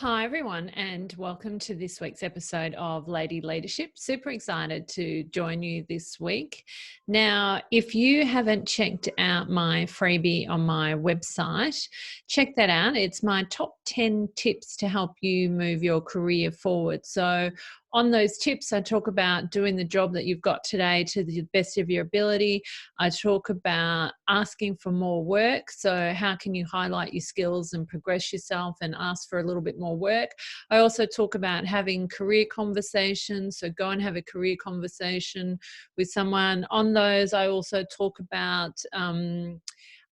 Hi, everyone, and welcome to this week's episode of Lady Leadership. Super excited to join you this week. Now, if you haven't checked out my freebie on my website, check that out. It's my top 10 tips to help you move your career forward. So, on those tips, I talk about doing the job that you've got today to the best of your ability. I talk about asking for more work. So, how can you highlight your skills and progress yourself and ask for a little bit more work? I also talk about having career conversations. So, go and have a career conversation with someone. On those, I also talk about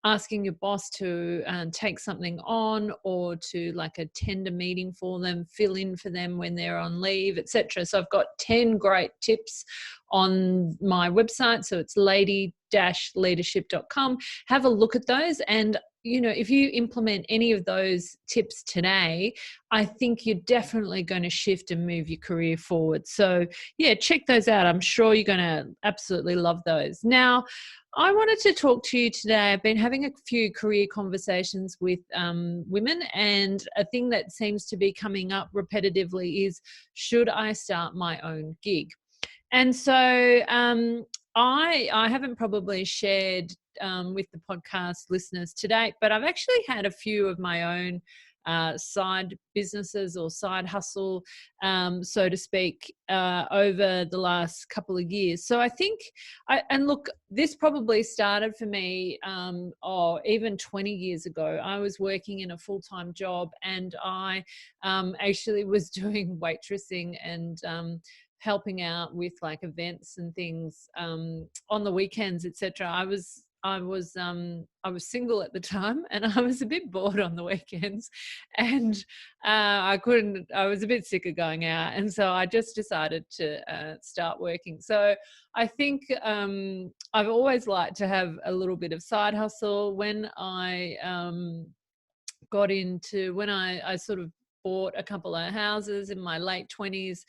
asking your boss to take something on or to like attend a meeting for them, fill in for them when they're on leave, etc. So I've got 10 great tips on my website. So it's lady-leadership.com. Have a look at those. And if you implement any of those tips today, I think you're definitely going to shift and move your career forward. So yeah, check those out. I'm sure you're going to absolutely love those. Now, I wanted to talk to you today. I've been having a few career conversations with women, and a thing that seems to be coming up repetitively is, should I start my own gig? And so I haven't probably shared with the podcast listeners to date, but I've actually had a few of my own side businesses or side hustle, so to speak, over the last couple of years. So I think, and look, this probably started for me, even 20 years ago. I was working in a full-time job, and I actually was doing waitressing and helping out with like events and things on the weekends, etc. I was single at the time, and I was a bit bored on the weekends, and I was a bit sick of going out, and so I just decided to start working. So I think I've always liked to have a little bit of side hustle. When I when I sort of bought a couple of houses in my late 20s,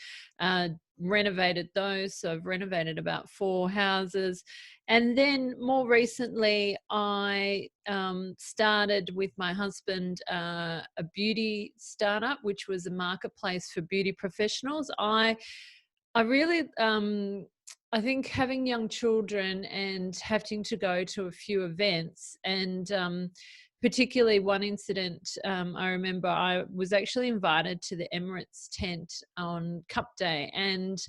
renovated those. So I've renovated about 4 houses. And then more recently, I started with my husband a beauty startup, which was a marketplace for beauty professionals. I really, I think having young children and having to go to a few events, and particularly one incident, I remember I was actually invited to the Emirates tent on Cup Day, and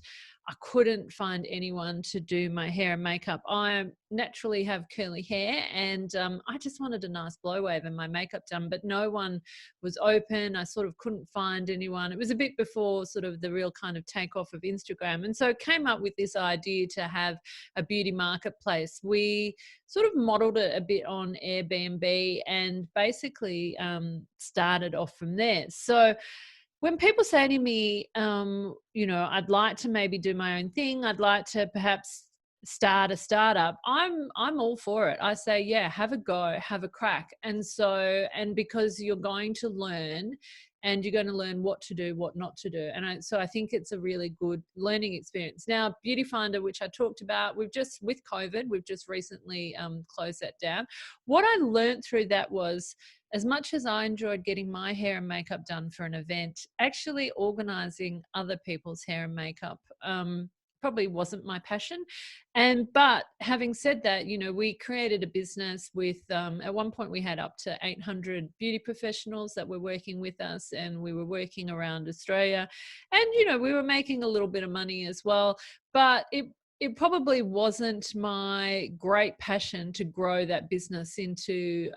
I couldn't find anyone to do my hair and makeup. I naturally have curly hair, and I just wanted a nice blow wave and my makeup done, but no one was open. I sort of couldn't find anyone. It was a bit before sort of the real kind of takeoff of Instagram. And so I came up with this idea to have a beauty marketplace. We sort of modeled it a bit on Airbnb and basically started off from there. So when people say to me, I'd like to maybe do my own thing, I'd like to perhaps start a startup, I'm all for it. I say, yeah, have a go, have a crack. And because you're going to learn, and you're going to learn what to do, what not to do. So I think it's a really good learning experience. Now, Beauty Finder, which I talked about, with COVID, we've just recently closed that down. What I learned through that was, as much as I enjoyed getting my hair and makeup done for an event, actually organizing other people's hair and makeup probably wasn't my passion. But having said that, we created a business with, at one point we had up to 800 beauty professionals that were working with us, and we were working around Australia, and, we were making a little bit of money as well, but it probably wasn't my great passion to grow that business into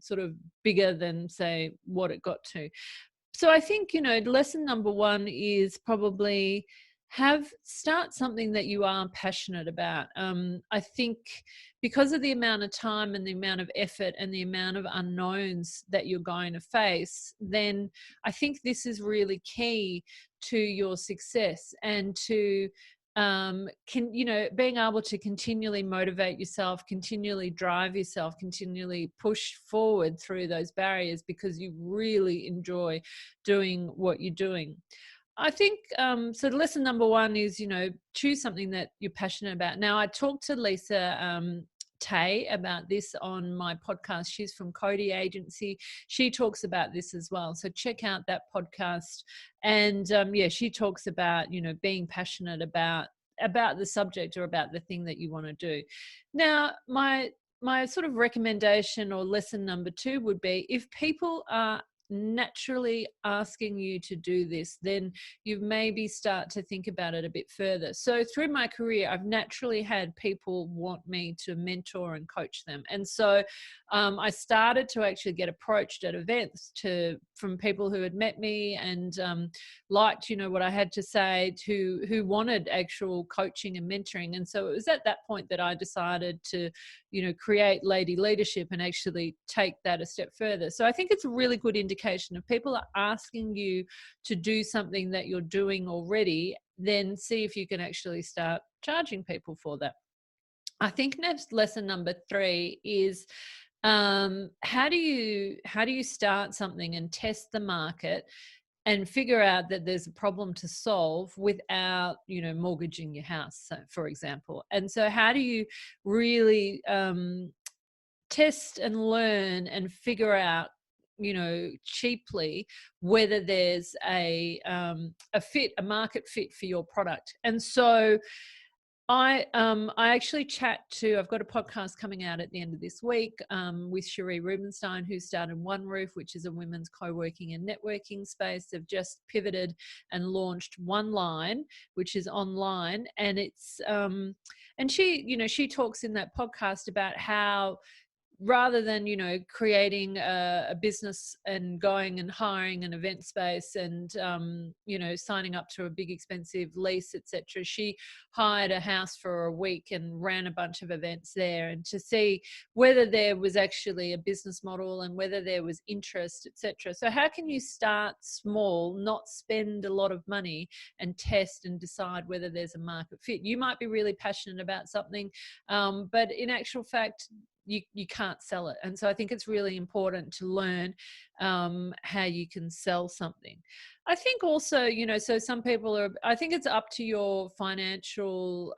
sort of bigger than, say, what it got to. So I think, lesson number one is probably start something that you are passionate about. I think because of the amount of time and the amount of effort and the amount of unknowns that you're going to face, then I think this is really key to your success, and to being able to continually motivate yourself, continually drive yourself, continually push forward through those barriers because you really enjoy doing what you're doing. I think, so lesson number one is, choose something that you're passionate about. Now, I talked to Lisa Tay about this on my podcast. She's from Cody Agency. She talks about this as well. So check out that podcast. And yeah, she talks about, being passionate about the subject or about the thing that you want to do. Now, my sort of recommendation or lesson number 2 would be, if people are naturally asking you to do this, then you maybe start to think about it a bit further. So through my career, I've naturally had people want me to mentor and coach them. And so I started to actually get approached at events from people who had met me and liked, what I had to say, who wanted actual coaching and mentoring. And so it was at that point that I decided to, create Lady Leadership and actually take that a step further. So I think it's a really good indication if people are asking you to do something that you're doing already, then see if you can actually start charging people for that. I think next lesson number 3 is how do you start something and test the market and figure out that there's a problem to solve without, mortgaging your house, for example. And so how do you really test and learn and figure out, cheaply, whether there's a market fit for your product? And so I actually I've got a podcast coming out at the end of this week with Cherie Rubenstein, who started One Roof, which is a women's co-working and networking space. They've just pivoted and launched One Line, which is online, and it's and she talks in that podcast about how, rather than creating a business and going and hiring an event space and signing up to a big expensive lease, etc., she hired a house for a week and ran a bunch of events there, and to see whether there was actually a business model and whether there was interest, etc. So how can you start small, not spend a lot of money, and test and decide whether there's a market fit? You might be really passionate about something, but in actual fact you can't sell it. And so I think it's really important to learn how you can sell something. I think also, so some people I think it's up to your financial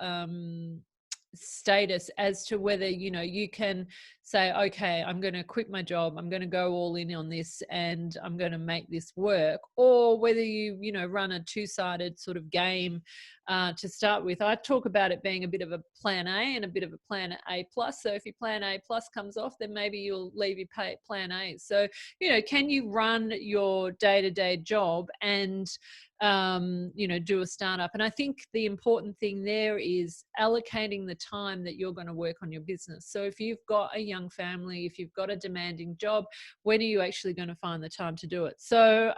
status as to whether you can say, okay, I'm going to quit my job, I'm going to go all in on this, and I'm going to make this work, or whether you run a two-sided sort of game to start with. I talk about it being a bit of a plan A and a bit of a plan A plus. So if your plan A plus comes off, then maybe you'll leave your plan A. So can you run your day-to-day job and do a startup? And I think the important thing there is allocating the time that you're going to work on your business. So if you've got a young family, if you've got a demanding job, when are you actually going to find the time to do it? So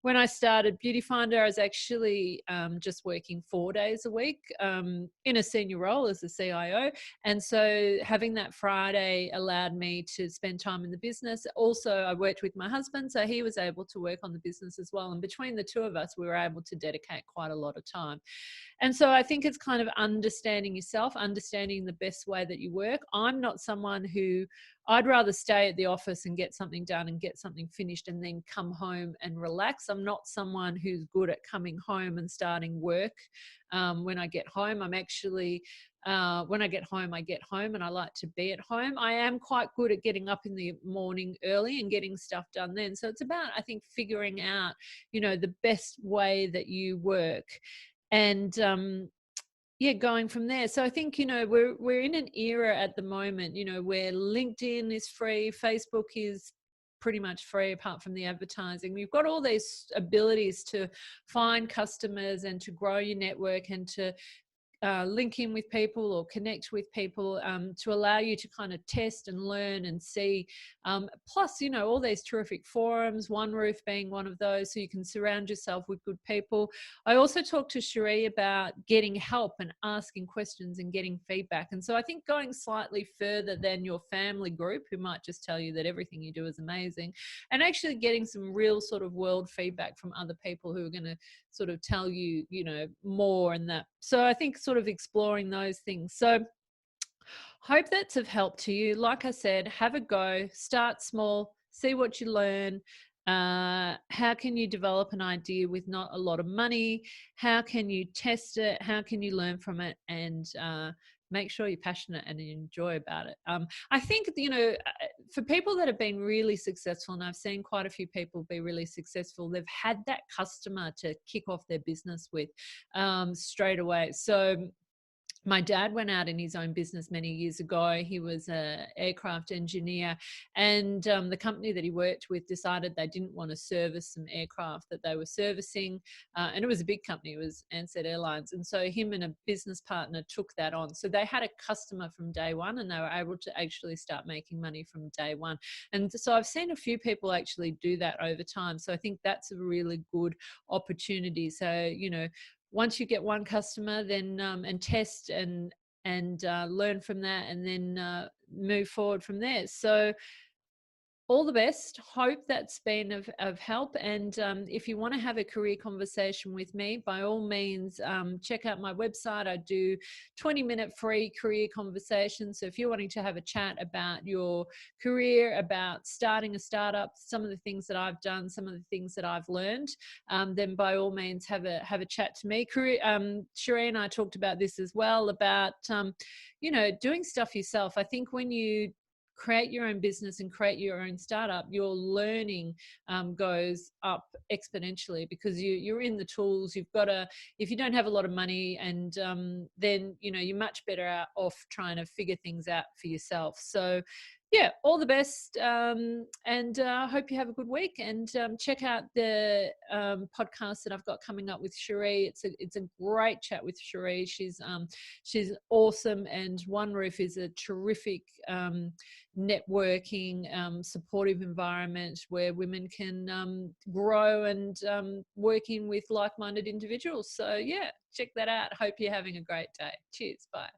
when I started Beauty Finder, I was actually just working 4 days a week in a senior role as the CIO. And so having that Friday allowed me to spend time in the business. Also, I worked with my husband, so he was able to work on the business as well. And between the two of us, we were able to dedicate quite a lot of time. And so I think it's kind of understanding yourself, understanding the best way that you work. I'm not someone who, I'd rather stay at the office and get something done and get something finished and then come home and relax. I'm not someone who's good at coming home and starting work when I get home. I'm actually, when I get home and I like to be at home. I am quite good at getting up in the morning early and getting stuff done then. So it's about, I think, figuring out, the best way that you work. And going from there. So I think we're in an era at the moment where LinkedIn is free, Facebook is pretty much free apart from the advertising. We've got all these abilities to find customers and to grow your network and to link in with people or connect with people to allow you to kind of test and learn and see. Plus, all these terrific forums, One Roof being one of those, so you can surround yourself with good people. I also talked to Cherie about getting help and asking questions and getting feedback. And so I think going slightly further than your family group, who might just tell you that everything you do is amazing, and actually getting some real sort of world feedback from other people who are going to sort of tell you, more and that. So I think sort of exploring those things. So hope that's of help to you. Like I said, have a go, start small, see what you learn. How can you develop an idea with not a lot of money? How can you test it? How can you learn from it and make sure you're passionate and you enjoy about it. I think, you know, for people that have been really successful, and I've seen quite a few people be really successful, they've had that customer to kick off their business with straight away. So my dad went out in his own business many years ago. He was an aircraft engineer, and the company that he worked with decided they didn't want to service some aircraft that they were servicing, and it was a big company. It was Ansett Airlines, and so him and a business partner took that on. So they had a customer from day one, and they were able to actually start making money from day one. And so I've seen a few people actually do that over time. So I think that's a really good opportunity. So, you know, once you get one customer, then and test and learn from that, and then move forward from there. So all the best. Hope that's been of help. And if you want to have a career conversation with me, by all means, check out my website. I do 20-minute free career conversations. So if you're wanting to have a chat about your career, about starting a startup, some of the things that I've done, some of the things that I've learned, then by all means have a chat to me. Sheree and I talked about this as well, about you know, doing stuff yourself. I think when you create your own business and create your own startup, your learning goes up exponentially, because you're in the tools. You've got to, if you don't have a lot of money, and then, you know, you're much better off trying to figure things out for yourself. So yeah, all the best, and hope you have a good week. And check out the podcast that I've got coming up with Sheree. It's a great chat with Sheree. She's awesome, and One Roof is a terrific networking, supportive environment where women can grow, and working with like-minded individuals. So yeah, check that out. Hope you're having a great day. Cheers. Bye.